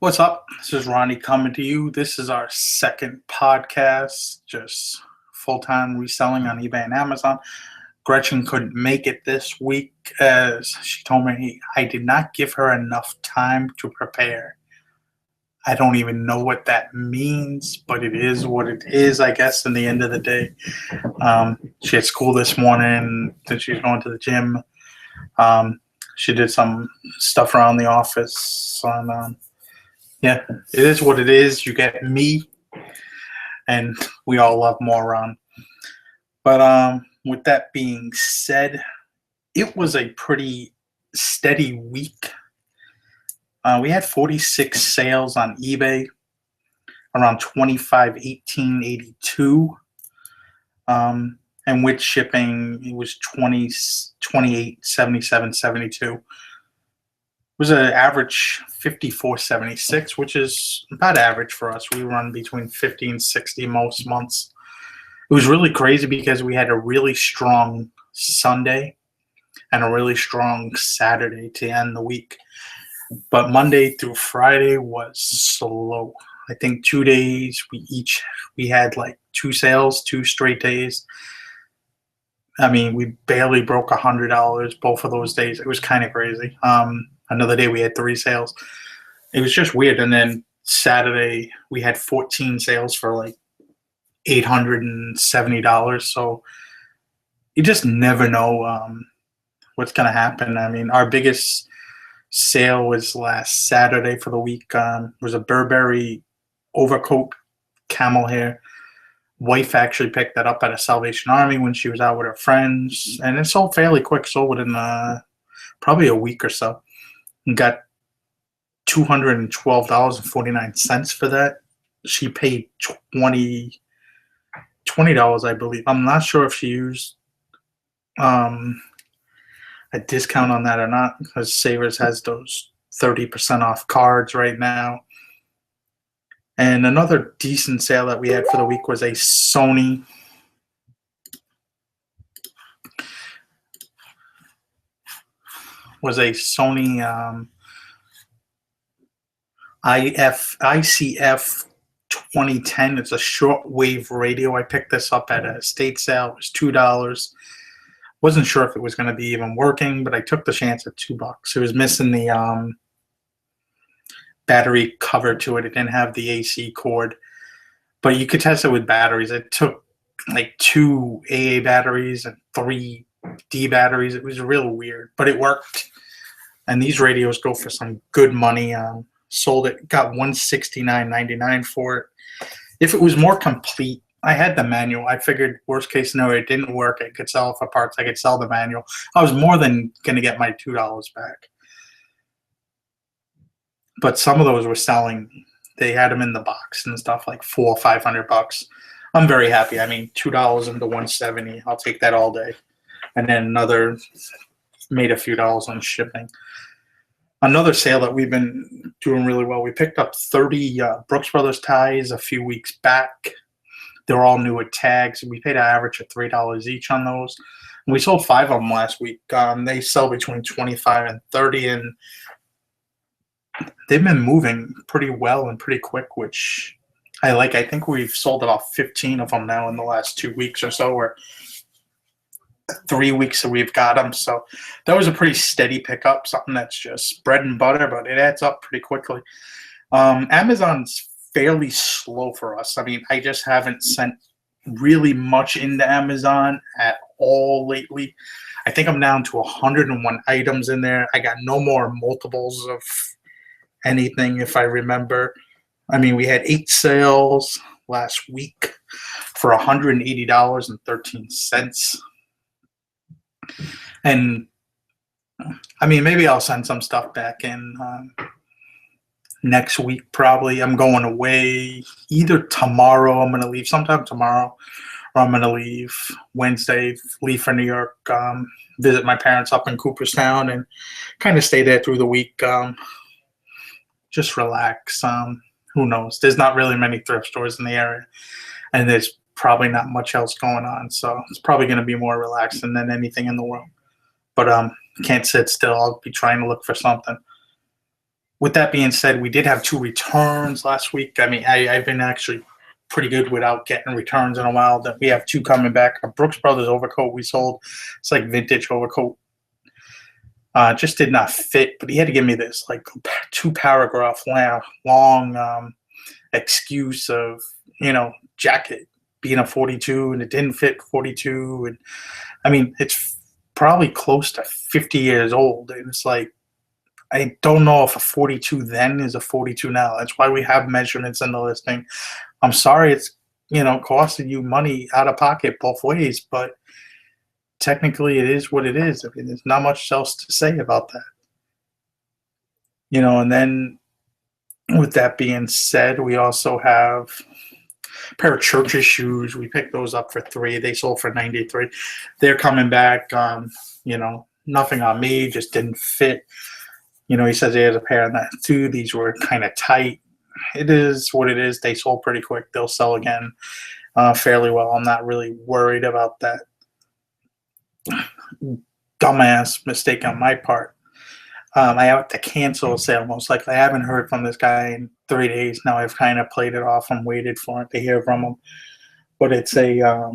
What's up? This is Ronnie coming to you. This is our second podcast, just full-time reselling on eBay and Amazon. Gretchen couldn't make it this week as she told me I did not give her enough time to prepare. I don't even know what that means, but it is what it is, I guess, in the end of the day. She had school this morning, then she's going to the gym. She did some stuff around the office on yeah, it is what it is. You get me, and we all love Moron. But with that being said, it was a pretty steady week. We had 46 sales on eBay, around 25.18.82, and with shipping, it was 28.77.72. Was an average 54.76, which is about average for us. We run between 50 and 60 most months. It was really crazy because we had a really strong Sunday and a really strong Saturday to end the week. But Monday through Friday was slow. I think 2 days we had like 2 sales, 2 straight days. I mean, we barely broke $100 both of those days. It was kind of crazy. Another day we had 3 sales. It was just weird. And then Saturday we had 14 sales for like $870. So you just never know what's going to happen. I mean, our biggest sale was last Saturday for the week. Was a Burberry overcoat, camel hair. Wife actually picked that up at a Salvation Army when she was out with her friends. And it sold fairly quick, sold within probably a week or so. And got $212.49 for that. She paid $20, I believe. I'm not sure if she used a discount on that or not, because Savers has those 30% off cards right now. And another decent sale that we had for the week was a Sony ICF 2010. It's a shortwave radio. I picked this up at a estate sale. It was $2. Wasn't sure if it was going to be even working, but I took the chance at $2. It was missing the battery cover to it. It didn't have the AC cord, but you could test it with batteries. It took like 2 AA batteries and 3 D batteries. It was real weird, but it worked. And these radios go for some good money. Sold it, got $169.99 for it. If it was more complete, I had the manual. I figured worst case scenario, it didn't work. I could sell it for parts. I could sell the manual. I was more than going to get my $2 back. But some of those were selling. They had them in the box and stuff, like $400 or $500. I'm very happy. I mean, $2 into $170. I'll take that all day. And then another made a few dollars on shipping. Another sale that we've been doing really well. We picked up 30 Brooks Brothers ties a few weeks back. They're all new with tags. We paid an average of $3 each on those. And we sold 5 of them last week. They sell between 25 and 30, and they've been moving pretty well and pretty quick, which I like. I think we've sold about 15 of them now in the last 2 weeks or so, or 3 weeks that we've got them. So that was a pretty steady pickup, something that's just bread and butter, but it adds up pretty quickly. Amazon's fairly slow for us. I mean, I just haven't sent really much into Amazon at all lately. I think I'm down to 101 items in there. I got no more multiples of anything, if I remember. I mean, we had 8 sales last week for $180.13. And I mean, maybe I'll send some stuff back in next week. Probably I'm going away either tomorrow. I'm going to leave sometime tomorrow, or I'm going to leave Wednesday, leave for New York, visit my parents up in Cooperstown, and kind of stay there through the week. Just relax. Who knows? There's not really many thrift stores in the area, and there's probably not much else going on, so it's probably going to be more relaxing than anything in the world. But can't sit still. I'll be trying to look for something. with that being said, we did have 2 returns last week. I mean, I've been actually pretty good without getting returns in a while. That we have 2 coming back. A Brooks Brothers overcoat we sold. It's like vintage overcoat. Just did not fit, but he had to give me this like 2-paragraph long excuse of, jacket being a 42 and it didn't fit 42. And I mean, it's probably close to 50 years old. And it's like, I don't know if a 42 then is a 42 now. That's why we have measurements in the listing. I'm sorry it's, costing you money out of pocket both ways, but technically it is what it is. I mean, there's not much else to say about that. And then with that being said, we also have a pair of Church's shoes. We picked those up for $3. They sold for $93. They're coming back. Nothing on me, just didn't fit. He says he has a pair of that too. These were kind of tight. It is what it is. They sold pretty quick. They'll sell again fairly well. I'm not really worried about that. Dumbass mistake on my part. I have to cancel a sale most likely. I haven't heard from this guy in 3 days. Now I've kind of played it off and waited for it to hear from him. But it's a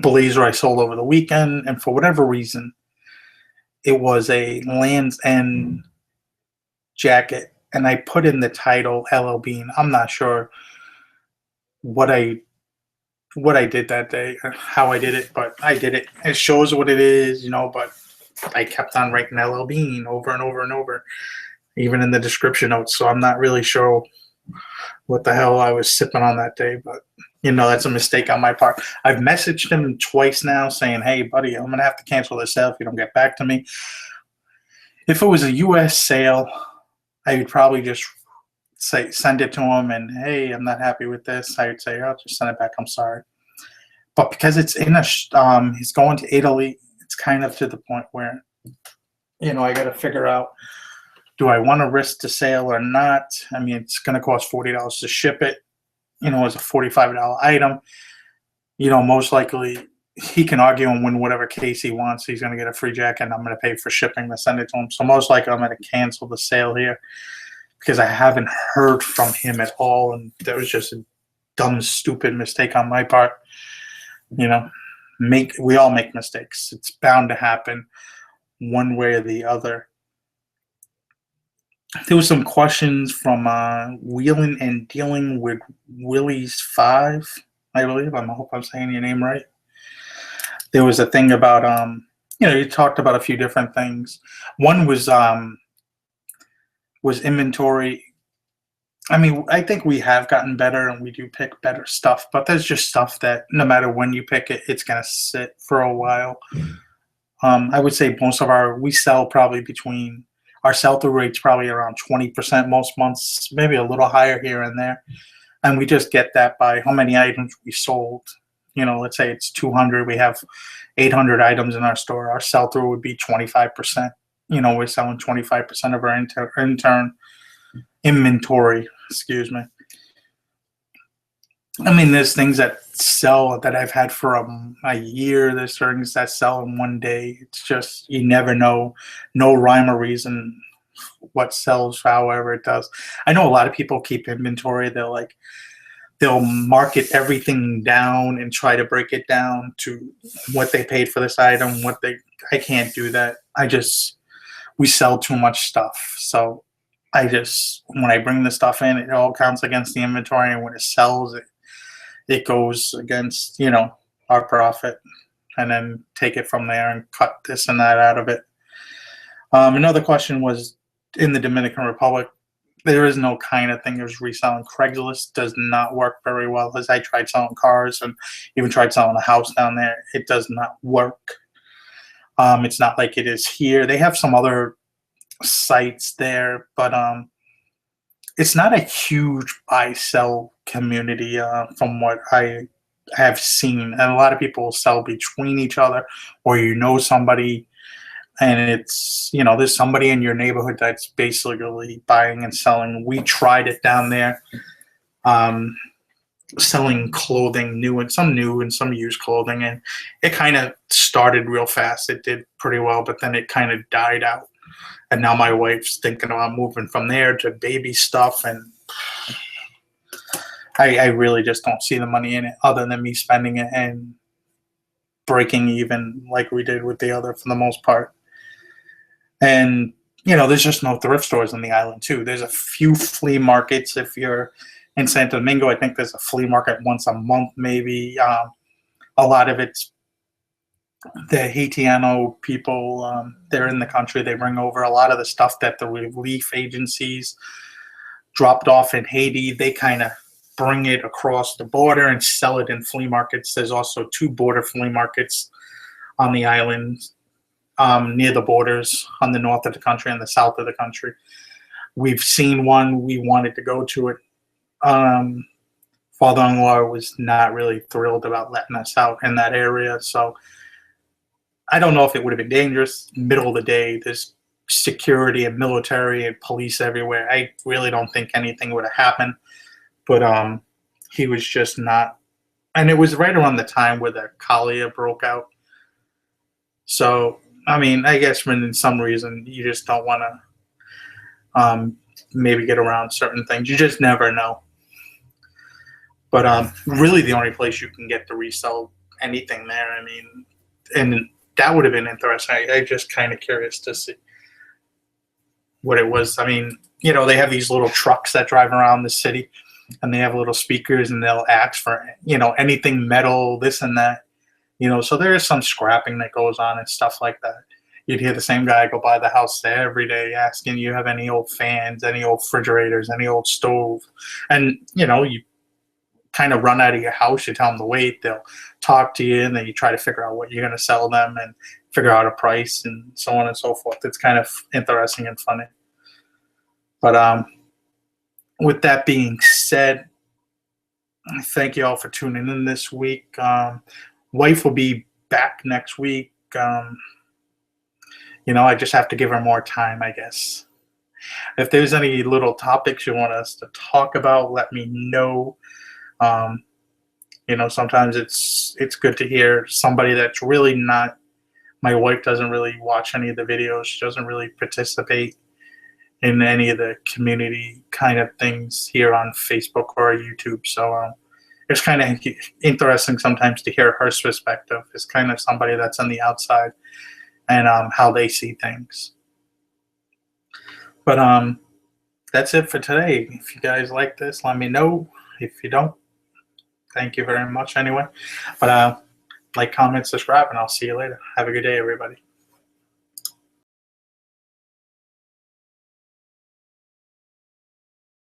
blazer I sold over the weekend, and for whatever reason, it was a Land's End jacket, and I put in the title LL Bean. I'm not sure what I did that day, or how I did it, but I did it. It shows what it is, but I kept on writing LL Bean over and over and over, even in the description notes. So I'm not really sure what the hell I was sipping on that day, but that's a mistake on my part. I've messaged him twice now saying, hey, buddy, I'm going to have to cancel this sale if you don't get back to me. If it was a U.S. sale, I would probably just send it to him and, hey, I'm not happy with this. I would say, oh, just send it back. I'm sorry. But because it's in he's going to Italy, it's kind of to the point where, I got to figure out, do I want to risk the sale or not? I mean, it's going to cost $40 to ship it. As a $45 item, most likely he can argue and win whatever case he wants. He's going to get a free jacket, and I'm going to pay for shipping to send it to him. So most likely I'm going to cancel the sale here because I haven't heard from him at all, and that was just a dumb, stupid mistake on my part. We all make mistakes. It's bound to happen one way or the other. There was some questions from Wheeling and Dealing with Willie's 5, I believe. I hope I'm saying your name right. There was a thing about, you talked about a few different things. One was inventory. I mean, I think we have gotten better and we do pick better stuff, but there's just stuff that no matter when you pick it, it's going to sit for a while. I would say we sell probably between, our sell-through rate's probably around 20% most months, maybe a little higher here and there. And we just get that by how many items we sold. Let's say it's 200. We have 800 items in our store. Our sell-through would be 25%. We're selling 25% of our inventory. Excuse me. I mean, there's things that sell that I've had for a year. There's things that sell in one day. It's just, you never know. No rhyme or reason what sells however it does. I know a lot of people keep inventory. They'll market everything down and try to break it down to what they paid for this item, I can't do that. We sell too much stuff. So when I bring the stuff in, it all counts against the inventory, and when it sells, it goes against, our profit, and then take it from there and cut this and that out of it. Another question was, in the Dominican Republic, there is no kind of thing as reselling. Craigslist does not work very well. As I tried selling cars and even tried selling a house down there, it does not work. It's not like it is here. They have some other sites there, but it's not a huge buy-sell community from what I have seen. And a lot of people sell between each other, or somebody, and it's, there's somebody in your neighborhood that's basically buying and selling. We tried it down there, selling clothing, new and some used clothing, and it kind of started real fast. It did pretty well, but then it kind of died out. And now my wife's thinking about moving from there to baby stuff, and I really just don't see the money in it other than me spending it and breaking even like we did with the other for the most part. And, there's just no thrift stores on the island, too. There's a few flea markets. If you're in Santo Domingo, I think there's a flea market once a month, maybe. A lot of it's the Haitiano people. They're in the country. They bring over a lot of the stuff that the relief agencies dropped off in Haiti. They kind of bring it across the border and sell it in flea markets. There's also 2 border flea markets on the island, near the borders, on the north of the country and the south of the country. We've seen one. We wanted to go to it. Father-in-law was not really thrilled about letting us out in that area. So I don't know if it would have been dangerous. Middle of the day, there's security and military and police everywhere. I really don't think anything would have happened. But he was just not. And it was right around the time where the cholera broke out. So, I guess for some reason you just don't want to maybe get around certain things. You just never know. But really the only place you can get to resell anything there, and that would have been interesting. I'm just kind of curious to see what it was. They have these little trucks that drive around the city, and they have little speakers, and they'll ask for, anything metal, this and that. So there is some scrapping that goes on and stuff like that. You'd hear the same guy go by the house every day asking, you have any old fans, any old refrigerators, any old stove? And, you kind of run out of your house, you tell them to wait, they'll talk to you, and then you try to figure out what you're going to sell them and figure out a price and so on and so forth. It's kind of interesting and funny. But with that being said, thank you all for tuning in this week. Wife will be back next week. I just have to give her more time, I guess. If there's any little topics you want us to talk about, let me know. Sometimes it's good to hear somebody that's really not. My wife doesn't really watch any of the videos. She doesn't really participate in any of the community kind of things here on Facebook or YouTube. So it's kind of interesting sometimes to hear her perspective. It's kind of somebody that's on the outside and how they see things. But that's it for today. If you guys like this, let me know. If you don't, thank you very much anyway. But like, comment, subscribe, and I'll see you later. Have a good day, everybody.